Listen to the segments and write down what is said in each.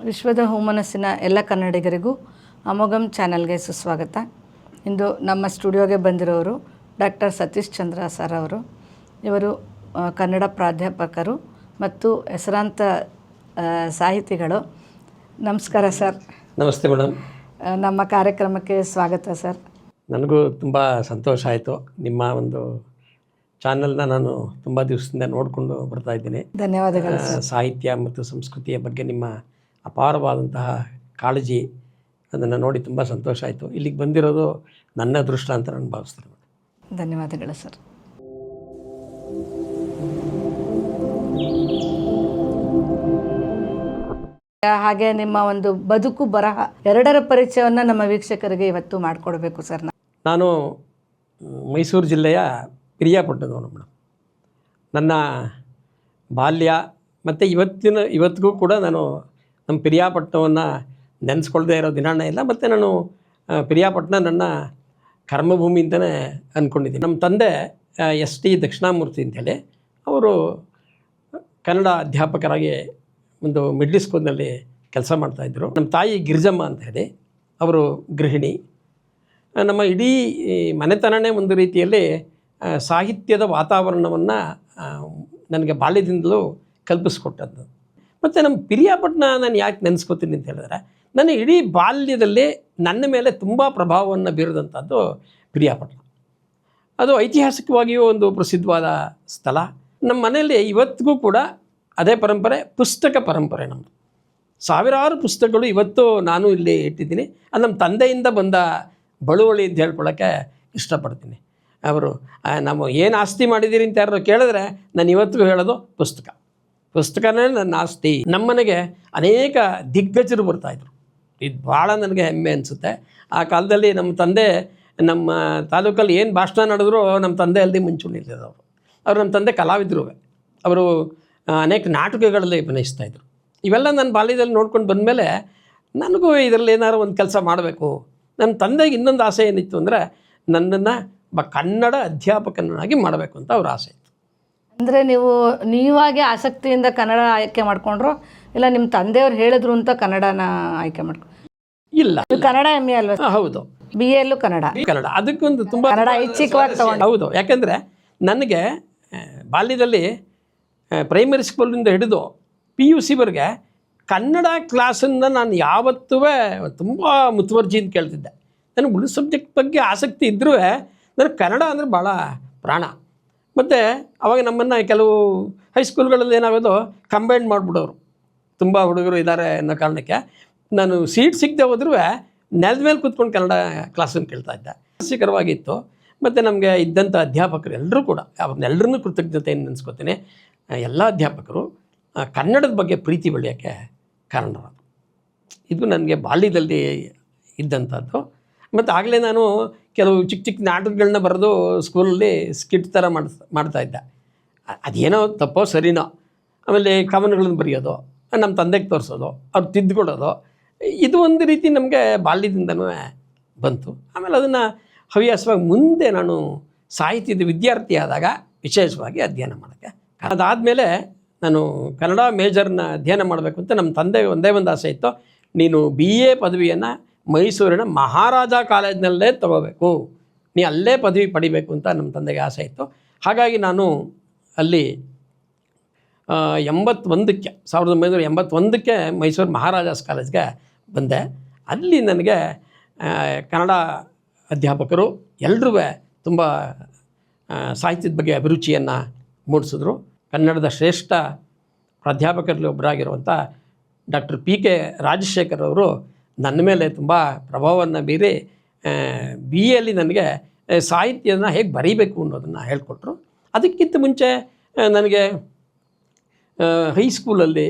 ವಿಶ್ವದ ಹುಮ್ಮನಸ್ಸಿನ ಎಲ್ಲ ಕನ್ನಡಿಗರಿಗೂ ಅಮೋಘಂ ಚಾನಲ್ಗೆ ಸುಸ್ವಾಗತ. ಇಂದು ನಮ್ಮ ಸ್ಟುಡಿಯೋಗೆ ಬಂದಿರೋರು ಡಾಕ್ಟರ್ ಸತೀಶ್ ಚಂದ್ರ ಸರ್ ಅವರು. ಇವರು ಕನ್ನಡ ಪ್ರಾಧ್ಯಾಪಕರು ಮತ್ತು ಹೆಸರಾಂತ ಸಾಹಿತಿಗಳು. ನಮಸ್ಕಾರ ಸರ್. ನಮಸ್ತೆ ಮೇಡಮ್. ನಮ್ಮ ಕಾರ್ಯಕ್ರಮಕ್ಕೆ ಸ್ವಾಗತ ಸರ್. ನನಗೂ ತುಂಬ ಸಂತೋಷ ಆಯಿತು. ನಿಮ್ಮ ಒಂದು ಚಾನಲ್ನ ನಾನು ತುಂಬ ದಿವಸದಿಂದ ನೋಡಿಕೊಂಡು ಬರ್ತಾಯಿದ್ದೀನಿ. ಧನ್ಯವಾದಗಳು. ಸಾಹಿತ್ಯ ಮತ್ತು ಸಂಸ್ಕೃತಿಯ ಬಗ್ಗೆ ನಿಮ್ಮ ಅಪಾರವಾದಂತಹ ಕಾಳಜಿ ಅದನ್ನು ನೋಡಿ ತುಂಬ ಸಂತೋಷ ಆಯಿತು. ಇಲ್ಲಿಗೆ ಬಂದಿರೋದು ನನ್ನ ಅದೃಷ್ಟ ಅಂತ ನಾನು ಭಾವಿಸ್ತೇನೆ. ಧನ್ಯವಾದಗಳು ಸರ್. ಹಾಗೆ ನಿಮ್ಮ ಒಂದು ಬದುಕು ಬರಹ ಎರಡರ ಪರಿಚಯವನ್ನು ನಮ್ಮ ವೀಕ್ಷಕರಿಗೆ ಇವತ್ತು ಮಾಡಿಕೊಡ್ಬೇಕು ಸರ್. ನಾನು ಮೈಸೂರು ಜಿಲ್ಲೆಯ ಪಿರಿಯಾಪಟ್ಟಣದವನು ಮೇಡಮ್. ನನ್ನ ಬಾಲ್ಯ ಮತ್ತು ಇವತ್ತಿಗೂ ಕೂಡ ನಾನು ನಮ್ಮ ಪಿರಿಯಾಪಟ್ಟಣವನ್ನು ನೆನೆಸ್ಕೊಳ್ದೇ ಇರೋ ದಿನಾನೇ ಇಲ್ಲ. ಮತ್ತು ನಾನು ಪಿರಿಯಾಪಟ್ಟಣ ನನ್ನ ಕರ್ಮಭೂಮಿ ಅಂತಲೇ ಅಂದ್ಕೊಂಡಿದ್ದೀನಿ. ನಮ್ಮ ತಂದೆ ST ದಕ್ಷಿಣಾಮೂರ್ತಿ ಅಂಥೇಳಿ ಅವರು ಕನ್ನಡ ಅಧ್ಯಾಪಕರಾಗಿ ಒಂದು ಮಿಡ್ಲ್ ಸ್ಕೂಲ್ನಲ್ಲಿ ಕೆಲಸ ಮಾಡ್ತಾಯಿದ್ರು. ನಮ್ಮ ತಾಯಿ ಗಿರಿಜಮ್ಮ ಅಂತ ಹೇಳಿ ಅವರು ಗೃಹಿಣಿ. ನಮ್ಮ ಇಡೀ ಮನೆತನನೇ ಒಂದು ರೀತಿಯಲ್ಲಿ ಸಾಹಿತ್ಯದ ವಾತಾವರಣವನ್ನು ನನಗೆ ಬಾಲ್ಯದಿಂದಲೂ ಕಲ್ಪಿಸ್ಕೊಟ್ಟದ್ದು. ಮತ್ತು ನಮ್ಮ ಪಿರಿಯಾಪಟ್ಟಣ ನಾನು ಯಾಕೆ ನೆನೆಸ್ಕೋತೀನಿ ಅಂತ ಹೇಳಿದ್ರೆ, ನನ್ನ ಇಡೀ ಬಾಲ್ಯದಲ್ಲಿ ನನ್ನ ಮೇಲೆ ತುಂಬ ಪ್ರಭಾವವನ್ನು ಬೀರಿದಂಥದ್ದು ಪಿರಿಯಾಪಟ್ಟಣ. ಅದು ಐತಿಹಾಸಿಕವಾಗಿಯೂ ಒಂದು ಪ್ರಸಿದ್ಧವಾದ ಸ್ಥಳ. ನಮ್ಮ ಮನೆಯಲ್ಲಿ ಇವತ್ತಿಗೂ ಕೂಡ ಅದೇ ಪರಂಪರೆ, ಪುಸ್ತಕ ಪರಂಪರೆ ನಮ್ಮದು. ಸಾವಿರಾರು ಪುಸ್ತಕಗಳು ಇವತ್ತು ನಾನು ಇಲ್ಲಿ ಇಟ್ಟಿದ್ದೀನಿ. ಅದು ನಮ್ಮ ತಂದೆಯಿಂದ ಬಂದ ಬಳುವಳಿ ಅಂತ ಹೇಳ್ಕೊಳ್ಳೋಕ್ಕೆ ಇಷ್ಟಪಡ್ತೀನಿ. ಅವರು ನಾವು ಏನು ಆಸ್ತಿ ಮಾಡಿದ್ದೀರಿ ಅಂತ ಯಾರು ಕೇಳಿದ್ರೆ ನಾನು ಇವತ್ತಿಗೂ ಹೇಳೋದು ಪುಸ್ತಕನೇ ನನ್ನ ಆಸ್ತಿ. ನಮ್ಮನೆಗೆ ಅನೇಕ ದಿಗ್ಗಜರು ಬರ್ತಾಯಿದ್ರು. ಇದು ಭಾಳ ನನಗೆ ಹೆಮ್ಮೆ ಅನಿಸುತ್ತೆ. ಆ ಕಾಲದಲ್ಲಿ ನಮ್ಮ ತಂದೆ ನಮ್ಮ ತಾಲೂಕಲ್ಲಿ ಏನು ಭಾಷಣ ನಡೆದ್ರು ನಮ್ಮ ತಂದೆ ಅಲ್ಲದೆ ಮುಂಚೂಣಿಲಿದ್ದವರು. ಅವರು ನಮ್ಮ ತಂದೆ ಕಲಾವಿದರು. ಅವರು ಅನೇಕ ನಾಟಕಗಳಲ್ಲಿ ಅಭಿನಯಿಸ್ತಾಯಿದ್ರು. ಇವೆಲ್ಲ ನನ್ನ ಬಾಲ್ಯದಲ್ಲಿ ನೋಡ್ಕೊಂಡು ಬಂದಮೇಲೆ ನನಗೂ ಇದರಲ್ಲಿ ಏನಾದ್ರು ಒಂದು ಕೆಲಸ ಮಾಡಬೇಕು. ನನ್ನ ತಂದೆಗೆ ಇನ್ನೊಂದು ಆಸೆ ಏನಿತ್ತು ಅಂದರೆ ನನ್ನನ್ನು ಕನ್ನಡ ಅಧ್ಯಾಪಕನಾಗಿ ಮಾಡಬೇಕು ಅಂತ ಅವ್ರ ಆಸೆ ಇತ್ತು. ಅಂದರೆ ನೀವಾಗೆ ಆಸಕ್ತಿಯಿಂದ ಕನ್ನಡ ಆಯ್ಕೆ ಮಾಡಿಕೊಂಡ್ರು, ಇಲ್ಲ ನಿಮ್ಮ ತಂದೆಯವ್ರು ಹೇಳಿದ್ರು ಅಂತ ಕನ್ನಡನ ಆಯ್ಕೆ ಮಾಡ್ಕೊಂಡು? ಇಲ್ಲ, ಕನ್ನಡ MA ಅಲ್ವಾ? ಹೌದು, BA ಯಲ್ಲೂ ಕನ್ನಡ. ಅದಕ್ಕೊಂದು ತುಂಬ ಕನ್ನಡ ಐಚ್ಛಿಕವಾಗಿ ತಗೊಂಡು. ಹೌದು, ಯಾಕೆಂದರೆ ನನಗೆ ಬಾಲ್ಯದಲ್ಲಿ ಪ್ರೈಮರಿ ಸ್ಕೂಲಿಂದ ಹಿಡಿದು PUCವರೆಗೆ ಕನ್ನಡ ಕ್ಲಾಸನ್ನು ನಾನು ಯಾವತ್ತೂ ತುಂಬ ಮುತುವರ್ಜಿಯಿಂದ ಕೇಳ್ತಿದ್ದೆ. ನನಗೆ ಉಳಿದ ಸಬ್ಜೆಕ್ಟ್ ಬಗ್ಗೆ ಆಸಕ್ತಿ ಇದ್ದರೂ ನನಗೆ ಕನ್ನಡ ಅಂದರೆ ಭಾಳ ಪ್ರಾಣ. ಮತ್ತು ಅವಾಗ ನಮ್ಮನ್ನು ಕೆಲವು ಹೈಸ್ಕೂಲ್ಗಳಲ್ಲಿ ಏನಾಗೋದು, ಕಂಬೈನ್ ಮಾಡಿಬಿಡೋರು. ತುಂಬ ಹುಡುಗರು ಇದ್ದಾರೆ ಅನ್ನೋ ಕಾರಣಕ್ಕೆ ನಾನು ಸೀಟ್ ಸಿಗದೆ ಹೋದ್ರೂ ನೆಲದ ಮೇಲೆ ಕೂತ್ಕೊಂಡು ಕನ್ನಡ ಕ್ಲಾಸನ್ನು ಕೇಳ್ತಾಯಿದ್ದೆ. ಆಸಕ್ತಿಕರವಾಗಿತ್ತು. ಮತ್ತು ನಮಗೆ ಇದ್ದಂಥ ಅಧ್ಯಾಪಕರು ಎಲ್ಲರೂ ಕೂಡ, ಅವ್ರನ್ನೆಲ್ಲರನ್ನೂ ಕೃತಜ್ಞತೆಯನ್ನು ನೆನೆಸ್ಕೊತೀನಿ. ಎಲ್ಲ ಅಧ್ಯಾಪಕರು ಕನ್ನಡದ ಬಗ್ಗೆ ಪ್ರೀತಿ ಬೆಳೆಯೋಕ್ಕೆ ಕಾರಣವಾದರು. ಇದು ನನಗೆ ಬಾಲ್ಯದಲ್ಲಿ ಇದ್ದಂಥದ್ದು. ಮತ್ತು ಆಗಲೇ ನಾನು ಕೆಲವು ಚಿಕ್ಕ ನಾಟಕಗಳನ್ನ ಬರೆದು ಸ್ಕೂಲಲ್ಲಿ ಸ್ಕಿಟ್ ಥರ ಮಾಡ್ತಾಯಿದ್ದೆ. ಅದೇನೋ ತಪ್ಪೋ ಸರಿನೋ. ಆಮೇಲೆ ಕವನಗಳನ್ನು ಬರೆಯೋದು, ನಮ್ಮ ತಂದೆಗೆ ತೋರಿಸೋದು, ಅವ್ರು ತಿದ್ದುಕೊಡೋದು, ಇದು ಒಂದು ರೀತಿ ನಮಗೆ ಬಾಲ್ಯದಿಂದನೂ ಬಂತು. ಆಮೇಲೆ ಅದನ್ನು ಹವ್ಯಾಸವಾಗಿ ಮುಂದೆ ನಾನು ಸಾಹಿತ್ಯದ ವಿದ್ಯಾರ್ಥಿ ಆದಾಗ ವಿಶೇಷವಾಗಿ ಅಧ್ಯಯನ ಮಾಡೋಕ್ಕೆ. ಅದಾದಮೇಲೆ ನಾನು ಕನ್ನಡ ಮೇಜರ್ನ ಅಧ್ಯಯನ ಮಾಡಬೇಕು ಅಂತ ನಮ್ಮ ತಂದೆಗೆ ಒಂದೇ ಒಂದು ಆಸೆ ಇತ್ತು. ನೀನು BA ಪದವಿಯನ್ನು ಮೈಸೂರಿನ ಮಹಾರಾಜ ಕಾಲೇಜಿನಲ್ಲೇ ತಗೋಬೇಕು, ನೀ ಅಲ್ಲೇ ಪದವಿ ಪಡಿಬೇಕು ಅಂತ ನಮ್ಮ ತಂದೆಗೆ ಆಸೆ ಇತ್ತು. ಹಾಗಾಗಿ ನಾನು ಅಲ್ಲಿ 1981ಕ್ಕೆ ಮೈಸೂರು ಮಹಾರಾಜಾಸ್ ಕಾಲೇಜ್ಗೆ ಬಂದೆ. ಅಲ್ಲಿ ನನಗೆ ಕನ್ನಡ ಅಧ್ಯಾಪಕರು ಎಲ್ಲರೂ ತುಂಬ ಸಾಹಿತ್ಯದ ಬಗ್ಗೆ ಅಭಿರುಚಿಯನ್ನು ಮೂಡಿಸಿದ್ರು. ಕನ್ನಡದ ಶ್ರೇಷ್ಠ ಪ್ರಾಧ್ಯಾಪಕರಲ್ಲಿ ಒಬ್ಬರಾಗಿರುವಂಥ ಡಾಕ್ಟರ್ PK ರಾಜಶೇಖರ್ ಅವರು ನನ್ನ ಮೇಲೆ ತುಂಬ ಪ್ರಭಾವವನ್ನು ಬೀರಿ BAಯಲ್ಲಿ ನನಗೆ ಸಾಹಿತ್ಯನ ಹೇಗೆ ಬರೀಬೇಕು ಅನ್ನೋದನ್ನು ಹೇಳ್ಕೊಟ್ರು. ಅದಕ್ಕಿಂತ ಮುಂಚೆ ನನಗೆ ಹೈಸ್ಕೂಲಲ್ಲಿ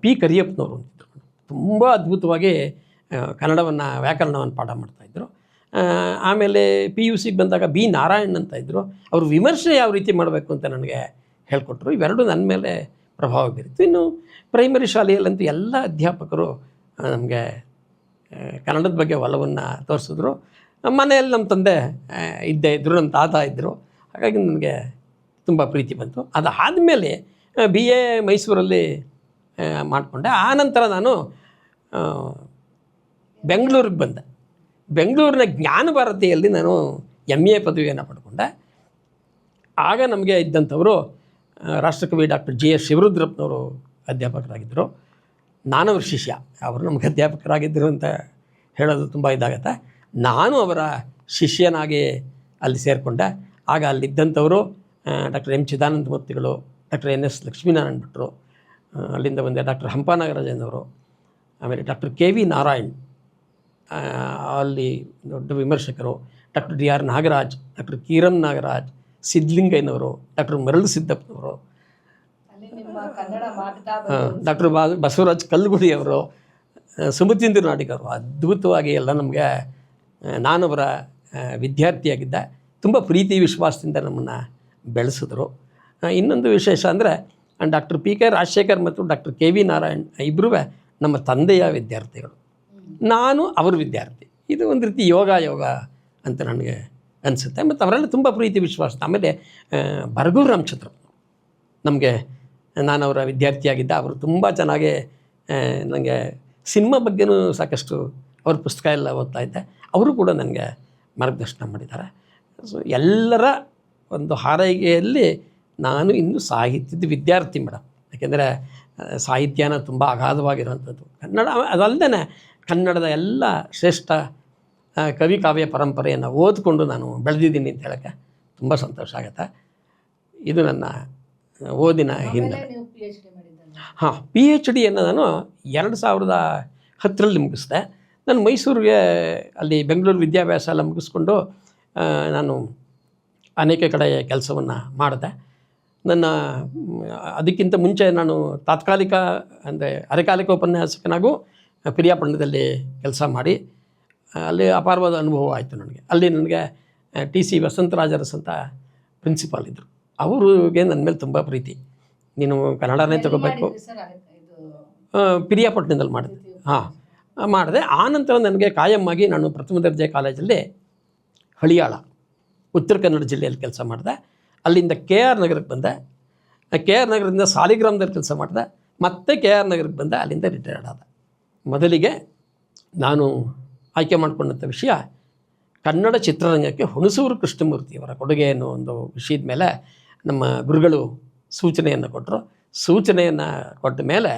P ಕರಿಯಪ್ಪನವರು ಅಂತಿದ್ರು. ತುಂಬ ಅದ್ಭುತವಾಗಿ ಕನ್ನಡವನ್ನು ವ್ಯಾಕರಣವನ್ನು ಪಾಠ ಮಾಡ್ತಾಯಿದ್ರು. ಆಮೇಲೆ PUCಗೆ ಬಂದಾಗ B ನಾರಾಯಣ್ ಅಂತ ಇದ್ದರು. ಅವರು ವಿಮರ್ಶೆ ಯಾವ ರೀತಿ ಮಾಡಬೇಕು ಅಂತ ನನಗೆ ಹೇಳ್ಕೊಟ್ರು. ಇವೆರಡು ನನ್ನ ಮೇಲೆ ಪ್ರಭಾವ ಬೀರಿತು. ಇನ್ನು ಪ್ರೈಮರಿ ಶಾಲೆಯಲ್ಲಂತೂ ಎಲ್ಲ ಅಧ್ಯಾಪಕರು ನಮಗೆ ಕನ್ನಡದ ಬಗ್ಗೆ ಒಲವನ್ನು ತೋರಿಸಿದ್ರು. ಮನೆಯಲ್ಲಿ ನಮ್ಮ ತಂದೆ ಇದ್ದೇ ಇದ್ದರು, ನಮ್ಮ ತಾತ ಇದ್ದರು. ಹಾಗಾಗಿ ನನಗೆ ತುಂಬ ಪ್ರೀತಿ ಬಂತು. ಅದಾದಮೇಲೆ BA ಮೈಸೂರಲ್ಲಿ ಮಾಡಿಕೊಂಡೆ. ಆನಂತರ ನಾನು ಬೆಂಗಳೂರಿಗೆ ಬಂದೆ. ಬೆಂಗಳೂರಿನ ಜ್ಞಾನ ಭಾರತಿಯಲ್ಲಿ ನಾನು MA ಪದವಿಯನ್ನು ಪಡ್ಕೊಂಡೆ. ಆಗ ನಮಗೆ ಇದ್ದಂಥವರು ರಾಷ್ಟ್ರಕವಿ ಡಾಕ್ಟರ್ GS ಶಿವರುದ್ರಪ್ಪನವರು ಅಧ್ಯಾಪಕರಾಗಿದ್ದರು. ನಾನವ್ರ ಶಿಷ್ಯ, ಅವರು ನಮಗೆ ಅಧ್ಯಾಪಕರಾಗಿದ್ದರು ಅಂತ ಹೇಳೋದು ತುಂಬ ಇದಾಗತ್ತೆ. ನಾನು ಅವರ ಶಿಷ್ಯನಾಗಿ ಅಲ್ಲಿ ಸೇರಿಕೊಂಡೆ. ಆಗ ಅಲ್ಲಿದ್ದಂಥವರು ಡಾಕ್ಟರ್ M ಚಿದಾನಂದ ಮೂರ್ತಿಗಳು, ಡಾಕ್ಟರ್ NS ಲಕ್ಷ್ಮೀನಾರಾಯಣ ಭಟ್ರು, ಅಲ್ಲಿಂದ ಬಂದೆ ಡಾಕ್ಟರ್ ಹಂಪ ನಾಗರಾಜನವರು, ಆಮೇಲೆ ಡಾಕ್ಟರ್ KV ನಾರಾಯಣ್, ಅಲ್ಲಿ ದೊಡ್ಡ ವಿಮರ್ಶಕರು, doctor DR Nagaraj, doctor Kiran Nagaraj, ಸಿದ್ಧಲಿಂಗಯ್ಯನವರು, ಡಾಕ್ಟರ್ ಮರಳು ಸಿದ್ದಪ್ಪನವರು, ಡಾಕ್ಟರ್ ಬಸವರಾಜ್ ಕಲ್ಲಗುಡಿಯವರು, ಸುಮತೀಂದ್ರ ನಾಡಿಗವರು. ಅದ್ಭುತವಾಗಿ ಎಲ್ಲ ನಮಗೆ, ನಾನವರ ವಿದ್ಯಾರ್ಥಿಯಾಗಿದ್ದೆ. ತುಂಬ ಪ್ರೀತಿ ವಿಶ್ವಾಸದಿಂದ ನಮ್ಮನ್ನು ಬೆಳೆಸಿದ್ರು. ಇನ್ನೊಂದು ವಿಶೇಷ ಅಂದರೆ ಡಾಕ್ಟರ್ PK ರಾಜಶೇಖರ್ ಮತ್ತು ಡಾಕ್ಟರ್ KV ನಾರಾಯಣ್ ಇಬ್ಬರೂ ನಮ್ಮ ತಂದೆಯ ವಿದ್ಯಾರ್ಥಿಗಳು, ನಾನು ಅವ್ರ ವಿದ್ಯಾರ್ಥಿ. ಇದು ಒಂದು ರೀತಿ ಯೋಗ ಅಂತ ನನಗೆ ಅನಿಸುತ್ತೆ. ಮತ್ತು ಅವರೆಲ್ಲ ತುಂಬ ಪ್ರೀತಿ ವಿಶ್ವಾಸ. ಆಮೇಲೆ ಬರಗೂರು ರಾಮಚಂದ್ರಪ್ಪ ನಮಗೆ, ನಾನು ಅವರ ವಿದ್ಯಾರ್ಥಿಯಾಗಿದ್ದ. ಅವರು ತುಂಬ ಚೆನ್ನಾಗಿ ನನಗೆ ಸಿನಿಮಾ ಬಗ್ಗೆನೂ ಸಾಕಷ್ಟು ಅವ್ರ ಪುಸ್ತಕ ಎಲ್ಲ ಓದ್ತಾ ಇದ್ದೆ. ಅವರು ಕೂಡ ನನಗೆ ಮಾರ್ಗದರ್ಶನ ಮಾಡಿದ್ದಾರೆ. ಸೊ ಎಲ್ಲರ ಒಂದು ಹಾರೈಕೆಯಲ್ಲಿ ನಾನು ಇನ್ನೂ ಸಾಹಿತ್ಯದ ವಿದ್ಯಾರ್ಥಿ ಮೇಡಮ್. ಯಾಕೆಂದರೆ ಸಾಹಿತ್ಯನ ತುಂಬ ಅಗಾಧವಾಗಿರುವಂಥದ್ದು ಕನ್ನಡ. ಅದಲ್ಲದೆ ಕನ್ನಡದ ಎಲ್ಲ ಶ್ರೇಷ್ಠ ಕವಿ ಕಾವ್ಯ ಪರಂಪರೆಯನ್ನು ಓದಿಕೊಂಡು ನಾನು ಬೆಳೆದಿದ್ದೀನಿ ಅಂತ ಹೇಳೋಕ್ಕೆ ತುಂಬ ಸಂತೋಷ ಆಗುತ್ತೆ. ಇದು ನನ್ನ ಓದಿನ ಹಿನ್ನೆಲೆ. ಹಾಂ, PhDಯನ್ನು ನಾನು 2010ರಲ್ಲಿ ಮುಗಿಸಿದೆ. ನಾನು ಮೈಸೂರಿಗೆ, ಅಲ್ಲಿ ಬೆಂಗಳೂರು ವಿದ್ಯಾಭ್ಯಾಸ ಎಲ್ಲ ಮುಗಿಸ್ಕೊಂಡು ನಾನು ಅನೇಕ ಕಡೆ ಕೆಲಸವನ್ನು ಮಾಡಿದೆ. ಅದಕ್ಕಿಂತ ಮುಂಚೆ ನಾನು ತಾತ್ಕಾಲಿಕ ಅಂದರೆ ಅರೆಕಾಲಿಕ ಉಪನ್ಯಾಸಕನಾಗೂ ಪಿರಿಯಾಪಟ್ಟಣದಲ್ಲಿ ಕೆಲಸ ಮಾಡಿ ಅಲ್ಲಿ ಅಪಾರವಾದ ಅನುಭವ ಆಯಿತು ನನಗೆ. ಅಲ್ಲಿ ನನಗೆ TC ವಸಂತರಾಜರಸ್ ಅಂತ ಪ್ರಿನ್ಸಿಪಾಲ್ ಇದ್ದರು. ಅವ್ರಿಗೆ ನನ್ನ ಮೇಲೆ ತುಂಬ ಪ್ರೀತಿ. ನೀನು ಕನ್ನಡನೇ ತಗೋಬೇಕು. ಪಿರಿಯಾಪಟ್ಟಣದಲ್ಲಿ ಮಾಡಿದೆ. ಮಾಡಿದೆ. ಆನಂತರ ನನಗೆ ಕಾಯಮ್ಮಾಗಿ ನಾನು ಪ್ರಥಮ ದರ್ಜೆ ಕಾಲೇಜಲ್ಲಿ ಹಳಿಯಾಳ, ಉತ್ತರ ಕನ್ನಡ ಜಿಲ್ಲೆಯಲ್ಲಿ ಕೆಲಸ ಮಾಡಿದೆ. ಅಲ್ಲಿಂದ KR ನಗರಕ್ಕೆ ಬಂದೆ. KR ನಗರದಿಂದ ಸಾಲಿಗ್ರಾಮದಲ್ಲಿ ಕೆಲಸ ಮಾಡಿದೆ. ಮತ್ತೆ KR ನಗರಕ್ಕೆ ಬಂದೆ. ಅಲ್ಲಿಂದ ರಿಟೈರ್ಡ್ ಆದ. ಮೊದಲಿಗೆ ನಾನು ಆಯ್ಕೆ ಮಾಡಿಕೊಂಡಂಥ ವಿಷಯ ಕನ್ನಡ ಚಿತ್ರರಂಗಕ್ಕೆ ಹುಣಸೂರು ಕೃಷ್ಣಮೂರ್ತಿಯವರ ಕೊಡುಗೆ ಅನ್ನೋ ಒಂದು ವಿಷಯದ ಮೇಲೆ ನಮ್ಮ ಗುರುಗಳು ಸೂಚನೆಯನ್ನು ಕೊಟ್ಟರು. ಸೂಚನೆಯನ್ನು ಕೊಟ್ಟ ಮೇಲೆ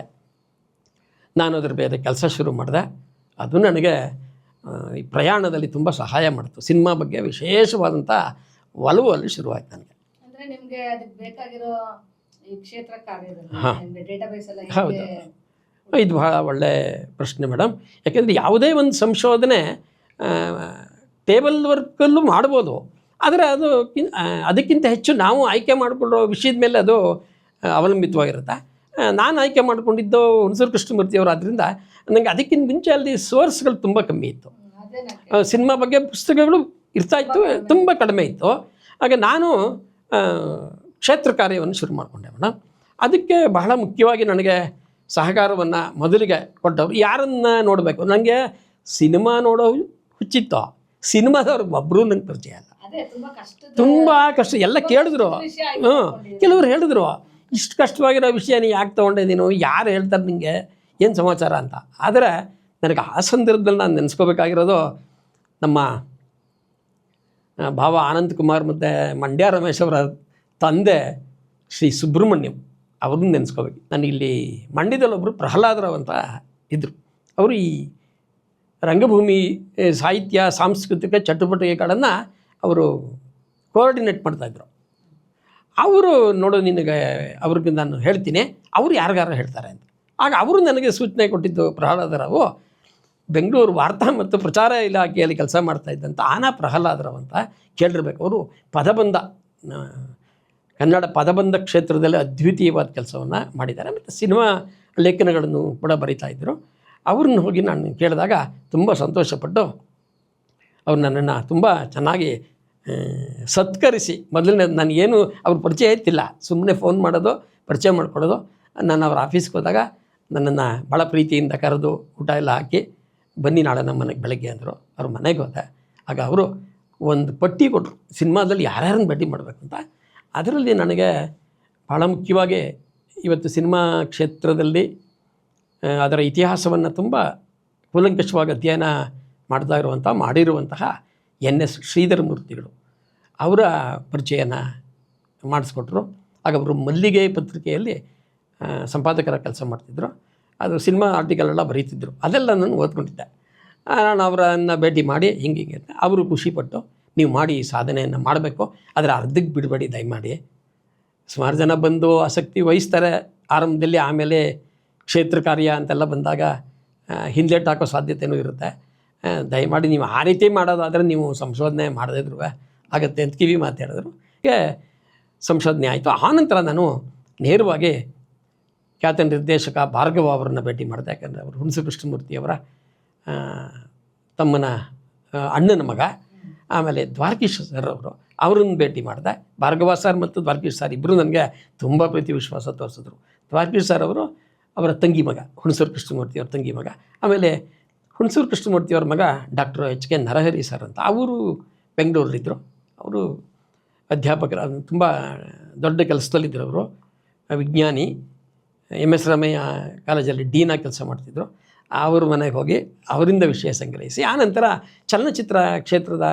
ನಾನು ಅದರ ಬೇರೆ ಕೆಲಸ ಶುರು ಮಾಡಿದೆ. ಅದು ನನಗೆ ಈ ಪ್ರಯಾಣದಲ್ಲಿ ತುಂಬ ಸಹಾಯ ಮಾಡಿತು. ಸಿನಿಮಾ ಬಗ್ಗೆ ವಿಶೇಷವಾದಂಥ ಒಲವು ಅಲ್ಲಿ ಶುರುವಾಯಿತು ನನಗೆ. ಅಂದರೆ ನಿಮಗೆ ಅದಕ್ಕೆ ಬೇಕಾಗಿರೋ ಈ ಕ್ಷೇತ್ರ ಕಾರ್ಯದಲ್ಲಿ ಡೇಟಾಬೇಸ್ ಎಲ್ಲ ಹೌದು, ಇದು ಬಹಳ ಒಳ್ಳೆಯ ಪ್ರಶ್ನೆ ಮೇಡಮ್. ಯಾಕೆಂದರೆ ಯಾವುದೇ ಒಂದು ಸಂಶೋಧನೆ ಟೇಬಲ್ ವರ್ಕಲ್ಲೂ ಮಾಡ್ಬೋದು, ಆದರೆ ಅದು ಅದಕ್ಕಿಂತ ಹೆಚ್ಚು ನಾವು ಆಯ್ಕೆ ಮಾಡಿಕೊಳ್ಳೋ ವಿಷಯದ ಮೇಲೆ ಅದು ಅವಲಂಬಿತವಾಗಿರುತ್ತೆ. ನಾನು ಆಯ್ಕೆ ಮಾಡಿಕೊಂಡಿದ್ದು ಹುಣಸೂರು ಕೃಷ್ಣಮೂರ್ತಿಯವರು. ಆದ್ದರಿಂದ ನನಗೆ ಅದಕ್ಕಿಂತ ಮುಂಚೆ ಅಲ್ಲಿ ಸೋರ್ಸ್ಗಳು ತುಂಬ ಕಮ್ಮಿ ಇತ್ತು. ಸಿನಿಮಾ ಬಗ್ಗೆ ಪುಸ್ತಕಗಳು ಇರ್ತಾಯಿತ್ತು, ತುಂಬ ಕಡಿಮೆ ಇತ್ತು. ಹಾಗೆ ನಾನು ಕ್ಷೇತ್ರ ಕಾರ್ಯವನ್ನು ಶುರು ಮಾಡಿಕೊಂಡೆ ಮೇಡಮ್. ಅದಕ್ಕೆ ಬಹಳ ಮುಖ್ಯವಾಗಿ ನನಗೆ ಸಹಕಾರವನ್ನು ಮೊದಲಿಗೆ ಕೊಟ್ಟವರು ಯಾರನ್ನು ನೋಡಬೇಕು. ನನಗೆ ಸಿನಿಮಾ ನೋಡೋ ಹುಚ್ಚಿತ್ತು. ಸಿನಿಮಾದವ್ರಿಗೆ ಒಬ್ಬರು ನನಗೆ ಪರಿಚಯ ಅಲ್ಲ. ತುಂಬ ಕಷ್ಟ. ಎಲ್ಲ ಕೇಳಿದ್ರು. ಕೆಲವರು ಹೇಳಿದ್ರು, ಇಷ್ಟು ಕಷ್ಟವಾಗಿರೋ ವಿಷಯ ನೀ ಯಾಕೆ ತೊಗೊಂಡಿದ್ದೀನೋ, ಯಾರು ಹೇಳ್ತಾರೆ ನಿಮಗೆ, ಏನು ಸಮಾಚಾರ ಅಂತ. ಆದರೆ ನನಗೆ ಆ ಸಂದರ್ಭದಲ್ಲಿ ನಾನು ನೆನೆಸ್ಕೋಬೇಕಾಗಿರೋದು ನಮ್ಮ ಭಾವ ಆನಂದ್ ಕುಮಾರ್ ಮತ್ತು ಮಂಡ್ಯ ರಮೇಶ್ ಅವರ ತಂದೆ ಶ್ರೀ ಸುಬ್ರಹ್ಮಣ್ಯಂ ಅವ್ರನ್ನ ನೆನೆಸ್ಕೋಬೇಕು. ನನಗಿಲ್ಲಿ ಮಂಡ್ಯದಲ್ಲಿ ಒಬ್ಬರು ಪ್ರಹ್ಲಾದರಾವ್ ಅಂತ ಇದ್ದರು. ಅವರು ಈ ರಂಗಭೂಮಿ ಸಾಹಿತ್ಯ ಸಾಂಸ್ಕೃತಿಕ ಚಟುವಟಿಕೆಗಳನ್ನು ಅವರು ಕೋಆರ್ಡಿನೇಟ್ ಮಾಡ್ತಾಯಿದ್ರು. ಅವರು ನೋಡು ನಿನಗೆ ಅವ್ರಿಗೆ ನಾನು ಹೇಳ್ತೀನಿ, ಅವರು ಯಾರಿಗಾರು ಹೇಳ್ತಾರೆ ಅಂತ. ಆಗ ಅವರು ನನಗೆ ಸೂಚನೆ ಕೊಟ್ಟಿದ್ದು ಪ್ರಹ್ಲಾದರಾವು ಬೆಂಗಳೂರು ವಾರ್ತಾ ಮತ್ತು ಪ್ರಚಾರ ಇಲಾಖೆಯಲ್ಲಿ ಕೆಲಸ ಮಾಡ್ತಾಯಿದ್ದಂಥ ಆನಾ ಪ್ರಹ್ಲಾದರಾವ್ ಅಂತ ಕೇಳಿರ್ಬೇಕು. ಅವರು ಪದಬಂಧ, ಕನ್ನಡ ಪದಬಂಧ ಕ್ಷೇತ್ರದಲ್ಲಿ ಅದ್ವಿತೀಯವಾದ ಕೆಲಸವನ್ನು ಮಾಡಿದ್ದಾರೆ. ಮತ್ತು ಸಿನಿಮಾ ಲೇಖನಗಳನ್ನು ಕೂಡ ಬರೀತಾಯಿದ್ರು. ಅವ್ರನ್ನ ಹೋಗಿ ನಾನು ಕೇಳಿದಾಗ ತುಂಬ ಸಂತೋಷಪಟ್ಟು ಅವ್ರು ನನ್ನನ್ನು ತುಂಬ ಚೆನ್ನಾಗಿ ಸತ್ಕರಿಸಿ, ಮೊದಲನೇ ನನಗೇನು ಅವ್ರ ಪರಿಚಯ ಇತ್ತಿಲ್ಲ, ಸುಮ್ಮನೆ ಫೋನ್ ಮಾಡೋದು, ಪರಿಚಯ ಮಾಡ್ಕೊಳ್ಳೋದು. ನಾನು ಅವ್ರ ಆಫೀಸ್ಗೆ ಹೋದಾಗ ನನ್ನನ್ನು ಭಾಳ ಪ್ರೀತಿಯಿಂದ ಕರೆದು ಊಟ ಎಲ್ಲ ಹಾಕಿ ಬನ್ನಿ ನಾಳೆ ನಮ್ಮ ಮನೆಗೆ ಬೆಳಗ್ಗೆ ಅಂದರು. ಅವ್ರ ಮನೆಗೆ ಹೋದೆ. ಆಗ ಅವರು ಒಂದು ಪಟ್ಟಿ ಕೊಟ್ಟರು, ಸಿನಿಮಾದಲ್ಲಿ ಯಾರ್ಯಾರನ್ನು ಭೇಟಿ ಮಾಡಬೇಕು ಅಂತ. ಅದರಲ್ಲಿ ನನಗೆ ಭಾಳ ಮುಖ್ಯವಾಗಿ ಇವತ್ತು ಸಿನಿಮಾ ಕ್ಷೇತ್ರದಲ್ಲಿ ಅದರ ಇತಿಹಾಸವನ್ನು ತುಂಬ ಕೂಲಂಕಷವಾಗಿ ಅಧ್ಯಯನ ಮಾಡಿರುವಂತಹ NS ಶ್ರೀಧರ ಮೂರ್ತಿಗಳು ಅವರ ಪರಿಚಯನ ಮಾಡಿಸ್ಕೊಟ್ರು. ಆಗ ಅವರು ಮಲ್ಲಿಗೆ ಪತ್ರಿಕೆಯಲ್ಲಿ ಸಂಪಾದಕರ ಕೆಲಸ ಮಾಡ್ತಿದ್ದರು. ಅದು ಸಿನಿಮಾ ಆರ್ಟಿಕಲೆಲ್ಲ ಬರೀತಿದ್ದರು. ಅದೆಲ್ಲ ನಾನು ಓದ್ಕೊಂಡಿದ್ದೆ. ನಾನು ಅವರನ್ನು ಭೇಟಿ ಮಾಡಿ ಹಿಂಗೆ ಅಂತ ಅವರು ಖುಷಿಪಟ್ಟು, ನೀವು ಮಾಡಿ ಈ ಸಾಧನೆಯನ್ನು ಮಾಡಬೇಕು, ಆದರೆ ಅರ್ಧಕ್ಕೆ ಬಿಡಬೇಡಿ ದಯಮಾಡಿ. ಸುಮಾರು ಜನ ಬಂದು ಆಸಕ್ತಿ ವಹಿಸ್ತಾರೆ ಆರಂಭದಲ್ಲಿ, ಆಮೇಲೆ ಕ್ಷೇತ್ರ ಕಾರ್ಯ ಅಂತೆಲ್ಲ ಬಂದಾಗ ಹಿಂದೇಟು ಹಾಕೋ ಸಾಧ್ಯತೆಯೂ ಇರುತ್ತೆ. ದಯಮಾಡಿ ನೀವು ಆ ರೀತಿ ಮಾಡೋದಾದರೆ ನೀವು ಸಂಶೋಧನೆ ಮಾಡದಿದ್ರು ಆಗುತ್ತೆ ಅಂತ ಕಿವಿ ಮಾತಾಡಿದ್ರು. ಹೀಗೆ ಸಂಶೋಧನೆ ಆಯಿತು. ಆನಂತರ ನಾನು ನೇರವಾಗಿ ಖ್ಯಾತ ನಿರ್ದೇಶಕ ಭಾರ್ಗವ ಅವರನ್ನು ಭೇಟಿ ಮಾಡಿದೆ. ಯಾಕಂದರೆ ಅವರು ಹುಣಸೂರು ಕೃಷ್ಣಮೂರ್ತಿಯವರ ತಮ್ಮನ ಅಣ್ಣನ ಮಗ. ಆಮೇಲೆ ದ್ವಾರಕೀಶ್ ಸರ್ ಅವರನ್ನು ಭೇಟಿ ಮಾಡಿದೆ. ಭಾರ್ಗವ ಸರ್ ಮತ್ತು ದ್ವಾರಕೀಶ್ ಸರ್ ಇಬ್ಬರು ನನಗೆ ತುಂಬ ಪ್ರೀತಿ ವಿಶ್ವಾಸ ತೋರಿಸಿದ್ರು. ದ್ವಾರಕೀಶ್ ಸರ್ ಅವರ ತಂಗಿ ಮಗ, ಹುಣಸೂರು ಕೃಷ್ಣಮೂರ್ತಿಯವ್ರ ತಂಗಿ ಮಗ. ಆಮೇಲೆ ಹುಣಸೂರು ಕೃಷ್ಣಮೂರ್ತಿಯವ್ರ ಮಗ ಡಾಕ್ಟರ್ HK ನರಹರಿ ಸರ್ ಅಂತ, ಅವರು ಬೆಂಗಳೂರಲ್ಲಿದ್ದರು. ಅವರು ಅಧ್ಯಾಪಕರು, ತುಂಬ ದೊಡ್ಡ ಕೆಲಸದಲ್ಲಿದ್ದರು. ಅವರು ವಿಜ್ಞಾನಿ, MS ರಾಮಯ್ಯ ಕಾಲೇಜಲ್ಲಿ ಡೀನಾಗಿ ಕೆಲಸ ಮಾಡ್ತಿದ್ದರು. ಅವ್ರ ಮನೆಗೆ ಹೋಗಿ ಅವರಿಂದ ವಿಷಯ ಸಂಗ್ರಹಿಸಿ, ಆನಂತರ ಚಲನಚಿತ್ರ ಕ್ಷೇತ್ರದ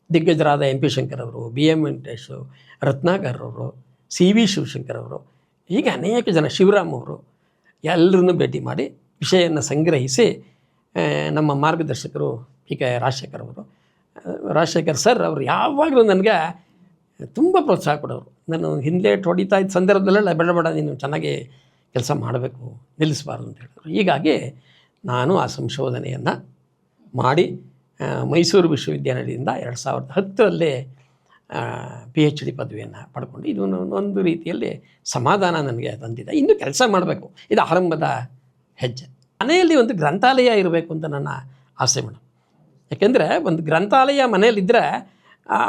ದಿಗ್ಗಜರಾದ MP ಶಂಕರ್ ಅವರು, BM ವೆಂಕಟೇಶು, ರತ್ನಾಕರ್ ಅವರು, CV ಶಿವಶಂಕರ್ ಅವರು, ಹೀಗೆ ಅನೇಕ ಜನ, ಶಿವರಾಮ್ ಅವರು, ಎಲ್ಲರನ್ನೂ ಭೇಟಿ ಮಾಡಿ ವಿಷಯವನ್ನು ಸಂಗ್ರಹಿಸಿ ನಮ್ಮ ಮಾರ್ಗದರ್ಶಕರು PK ರಾಜಶೇಖರ್ ಸರ್ ಅವರು ಯಾವಾಗಲೂ ನನಗೆ ತುಂಬ ಪ್ರೋತ್ಸಾಹ ಕೊಡೋರು. ನಾನು ಹಿಂದೆ ಹೊಡಿತಾ ಇದ್ದ ಸಂದರ್ಭದಲ್ಲೆಲ್ಲ ಬೇಡ ನೀನು ಚೆನ್ನಾಗಿ ಕೆಲಸ ಮಾಡಬೇಕು, ನಿಲ್ಲಿಸಬಾರ್ದು ಅಂತ ಹೇಳಿದ್ರು. ಹೀಗಾಗಿ ನಾನು ಆ ಸಂಶೋಧನೆಯನ್ನು ಮಾಡಿ ಮೈಸೂರು ವಿಶ್ವವಿದ್ಯಾನಿಲಯದಿಂದ 2010ರಲ್ಲಿ PhD ಪದವಿಯನ್ನು ಪಡ್ಕೊಂಡು, ಇದು ಒಂದು ರೀತಿಯಲ್ಲಿ ಸಮಾಧಾನ ನನಗೆ ತಂದಿದೆ. ಇನ್ನೂ ಕೆಲಸ ಮಾಡಬೇಕು, ಇದು ಆರಂಭದ ಹೆಜ್ಜೆ. ಮನೆಯಲ್ಲಿ ಒಂದು ಗ್ರಂಥಾಲಯ ಇರಬೇಕು ಅಂತ ನನ್ನ ಆಸೆ ಮೇಡಮ್. ಯಾಕೆಂದರೆ ಒಂದು ಗ್ರಂಥಾಲಯ ಮನೆಯಲ್ಲಿದ್ದರೆ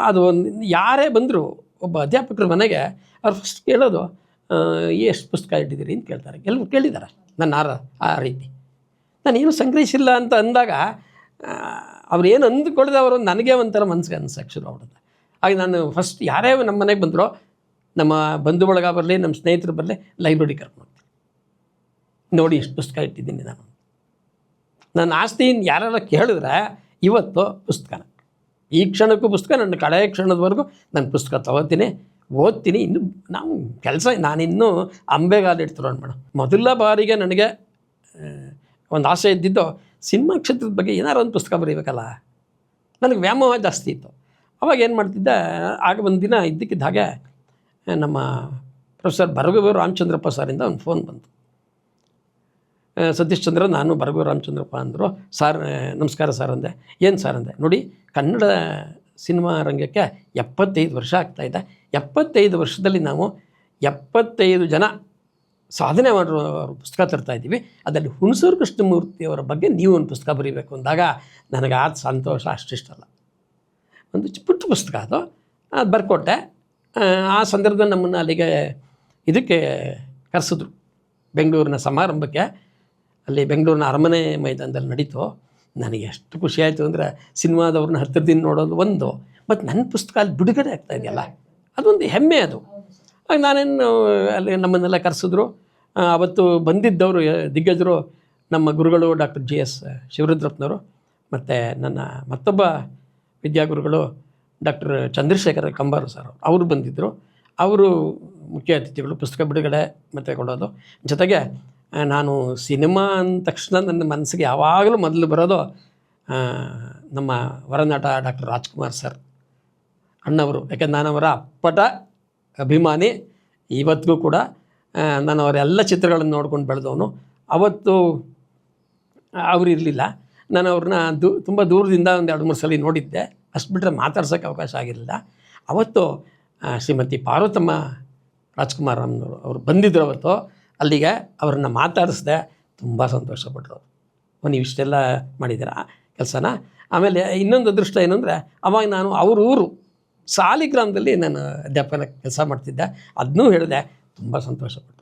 ಅದು ಯಾರೇ ಬಂದರೂ ಒಬ್ಬ ಅಧ್ಯಾಪಕರ ಮನೆಗೆ ಅವ್ರು ಫಸ್ಟ್ ಕೇಳೋದು ಎಷ್ಟು ಪುಸ್ತಕ ಇಟ್ಟಿದ್ದೀರಿ ಅಂತ ಕೇಳ್ತಾರೆ. ಎಲ್ಲರೂ ಕೇಳಿದ್ದಾರೆ ನನ್ನ ಆ ರೀತಿ. ನಾನೇನು ಸಂಗ್ರಹಿಸಿಲ್ಲ ಅಂತ ಅಂದಾಗ ಅವ್ರು ಏನು ಅಂದುಕೊಳ್ಳದವರು ನನಗೆ ಒಂಥರ ಮನಸ್ಸಿಗೆ ಅನ್ಸಕ್ಕೆ ಶುರು ಆಗ್ಬಿಡುತ್ತೆ. ಹಾಗೆ ನಾನು ಫಸ್ಟ್ ಯಾರೇ ನಮ್ಮ ಮನೆಗೆ ಬಂದರೋ, ನಮ್ಮ ಬಂಧು ಬಳಗ ಬರಲಿ, ನಮ್ಮ ಸ್ನೇಹಿತರು ಬರಲಿ, ಲೈಬ್ರರಿ ಕರ್ಕೊಂಡು ನೋಡಿ ಎಷ್ಟು ಪುಸ್ತಕ ಇಟ್ಟಿದ್ದೀನಿ ನಾನು. ನನ್ನ ಆಸ್ತಿಯಿಂದ ಯಾರೆಲ್ಲ ಕೇಳಿದ್ರೆ ಇವತ್ತು ಪುಸ್ತಕನ, ಈ ಕ್ಷಣಕ್ಕೂ ಪುಸ್ತಕ, ನನ್ನ ಕಡೆಯ ಕ್ಷಣದವರೆಗೂ ನಾನು ಪುಸ್ತಕ ತೊಗೋತೀನಿ, ಓದ್ತೀನಿ. ಇನ್ನು ನಾವು ಕೆಲಸ, ನಾನಿನ್ನೂ ಅಂಬೆಗಾಲಿಡ್ತಿರೋ ಮೇಡಮ್. ಮೊದಲ ಬಾರಿಗೆ ನನಗೆ ಒಂದು ಆಸೆ ಇದ್ದಿದ್ದು ಸಿನಿಮಾ ಕ್ಷೇತ್ರದ ಬಗ್ಗೆ ಏನಾರು ಒಂದು ಪುಸ್ತಕ ಬರೀಬೇಕಲ್ಲ. ನನಗೆ ವ್ಯಾಮೋಹ ಜಾಸ್ತಿ ಇತ್ತು. ಅವಾಗ ಏನು ಮಾಡ್ತಿದ್ದೆ, ಆಗ ಒಂದು ದಿನ ಇದ್ದಕ್ಕಿದ್ದ ಹಾಗೆ ನಮ್ಮ ಪ್ರೊಫೆಸರ್ ಬರಗೂರು ರಾಮಚಂದ್ರಪ್ಪ ಸರಿಂದ ಒಂದು ಫೋನ್ ಬಂತು. ಸತೀಶ್ ಚಂದ್ರ, ನಾನು ಬರಗೂರು ರಾಮಚಂದ್ರಪ್ಪ ಅಂದರು. ಸರ್ ನಮಸ್ಕಾರ ಸರ್ ಅಂದೆ. ಏನು ಸರ್ ಅಂದೆ, ನೋಡಿ ಕನ್ನಡ ಸಿನಿಮಾ ರಂಗಕ್ಕೆ 75 ವರ್ಷ ಆಗ್ತಾಯಿದೆ. 75 ವರ್ಷದಲ್ಲಿ ನಾವು 75 ಜನ ಸಾಧನೆ ಮಾಡಿರೋ ಪುಸ್ತಕ ತರ್ತಾಯಿದ್ದೀವಿ. ಅದರಲ್ಲಿ ಹುಣಸೂರು ಕೃಷ್ಣಮೂರ್ತಿಯವರ ಬಗ್ಗೆ ನೀವು ಒಂದು ಪುಸ್ತಕ ಬರೀಬೇಕು ಅಂದಾಗ ನನಗೆ ಆದ ಸಂತೋಷ ಅಷ್ಟಿಷ್ಟಲ್ಲ. ಒಂದು ಪುಟ್ಟ ಪುಸ್ತಕ ಅದು ಬರ್ಕೊಟ್ಟೆ. ಆ ಸಂದರ್ಭದಲ್ಲಿ ನಮ್ಮನ್ನು ಅಲ್ಲಿಗೆ ಇದಕ್ಕೆ ಕರೆಸಿದ್ರು, ಬೆಂಗಳೂರಿನ ಸಮಾರಂಭಕ್ಕೆ. ಅಲ್ಲಿ ಬೆಂಗಳೂರಿನ ಅರಮನೆ ಮೈದಾನದಲ್ಲಿ ನಡೀತು. ನನಗೆ ಎಷ್ಟು ಖುಷಿಯಾಯಿತು ಅಂದರೆ, ಸಿನಿಮಾದವ್ರನ್ನ ಹತ್ತಿರದಿಂದ ನೋಡೋದು ಒಂದು, ಮತ್ತು ನನ್ನ ಪುಸ್ತಕ ಅಲ್ಲಿ ಬಿಡುಗಡೆ ಆಗ್ತಾಯಿದೆಯಲ್ಲ, ಅದೊಂದು ಹೆಮ್ಮೆ ಅದು. ಆಗ ನಾನೇನು ಅಲ್ಲಿ ನಮ್ಮನ್ನೆಲ್ಲ ಕರೆಸಿದ್ರು. ಅವತ್ತು ಬಂದಿದ್ದವರು ದಿಗ್ಗಜರು ನಮ್ಮ ಗುರುಗಳು ಡಾಕ್ಟರ್ GS ಶಿವರುದ್ರಪ್ಪನವರು, ಮತ್ತು ನನ್ನ ಮತ್ತೊಬ್ಬ ವಿದ್ಯಾಗುರುಗಳು ಡಾಕ್ಟರ್ ಚಂದ್ರಶೇಖರ ಕಂಬಾರು ಸರ್, ಅವರು ಬಂದಿದ್ದರು. ಅವರು ಮುಖ್ಯ ಅತಿಥಿಗಳು, ಪುಸ್ತಕ ಬಿಡುಗಡೆ ಮತ್ತು ಕೊಡೋದು. ಜೊತೆಗೆ ನಾನು ಸಿನಿಮಾ ಅಂದ ತಕ್ಷಣ ನನ್ನ ಮನಸ್ಸಿಗೆ ಯಾವಾಗಲೂ ಮೊದಲು ಬರೋದು ನಮ್ಮ ವರನಟ ಡಾಕ್ಟರ್ ರಾಜ್ಕುಮಾರ್ ಸರ್ ಅಣ್ಣವರು. ಯಾಕೆಂದ್ರೆ ನಾನು ಅವರ ಅಪ್ಪಟ ಅಭಿಮಾನಿ ಇವತ್ತಿಗೂ ಕೂಡ. ನಾನು ಅವರೆಲ್ಲ ಚಿತ್ರಗಳನ್ನು ನೋಡ್ಕೊಂಡು ಬೆಳೆದವನು. ಅವತ್ತು ಅವರು ಇರಲಿಲ್ಲ, ನಾನು ಅವ್ರನ್ನ ತುಂಬ ದೂರದಿಂದ ಒಂದು 2-3 ಸಲ ನೋಡಿದ್ದೆ. ಅಷ್ಟು ಬಿಟ್ಟರೆ ಮಾತಾಡ್ಸೋಕ್ಕೆ ಅವಕಾಶ ಆಗಿರಲಿಲ್ಲ. ಅವತ್ತು ಶ್ರೀಮತಿ ಪಾರ್ವತಮ್ಮ ರಾಜ್ಕುಮಾರ್ ಅವರು ಬಂದಿದ್ದರು ಅವತ್ತು. ಅಲ್ಲಿಗೆ ಅವ್ರನ್ನ ಮಾತಾಡಿಸ್ದೆ, ತುಂಬ ಸಂತೋಷಪಟ್ಟರು. ನೀವು ಇಷ್ಟೆಲ್ಲ ಮಾಡಿದ್ದೀರಾ ಕೆಲಸನ. ಆಮೇಲೆ ಇನ್ನೊಂದು ಅದೃಷ್ಟ ಏನು ಅಂದರೆ, ಅವಾಗ ನಾನು ಅವ್ರ ಊರು ಸಾಲಿಗ್ರಾಮದಲ್ಲಿ ನಾನು ಅಧ್ಯಾಪಕ ಕೆಲಸ ಮಾಡ್ತಿದ್ದೆ. ಅದನ್ನೂ ಹೇಳಿದೆ, ತುಂಬ ಸಂತೋಷಪಟ್ಟರು.